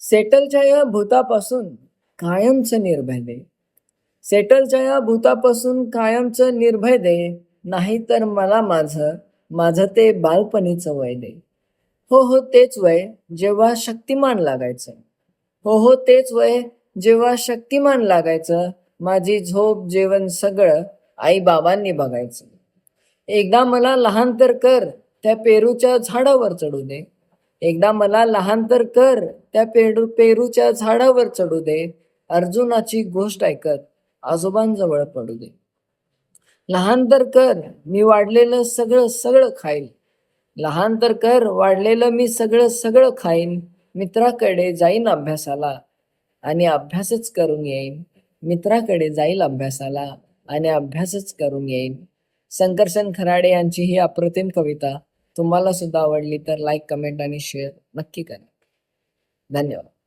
सेटलच्या या भूतापासून कायमचं निर्भय दे. सेटलच्या या भूतापासून कायमचं निर्भय दे. नाहीतर मला माझं ते बालपणीचं वय दे. हो तेच वय जेव्हा शक्तिमान लागायचं. हो तेच वय जेव्हा शक्तिमान लागायचं. माझी झोप जेवण सगळं आई बाबांनी बघायचं. एकदा मला लहान तर कर त्या पेरूच्या झाडावर चढू दे. एकदा मला लहान तर कर त्या पेरूच्या झाडावर चढू दे. अर्जुनाची गोष्ट ऐकत आजोबांजवळ पडू दे. लहान तर कर मी वाढलेलं सगळं सगळं खाईन. लहान तर कर वाढलेलं मी सगळं सगळं खाईन. मित्राकडे जाईन अभ्यासाला आणि अभ्यासच करून येईन. मित्राकडे जाईल अभ्यासाला आणि अभ्यासच करून येईन. शंकरसन खराडे यांची ही अप्रतिम कविता तुम्हाला सुद्धा आवडली तर लाईक, कमेंट आणि शेअर नक्की करा. धन्यवाद.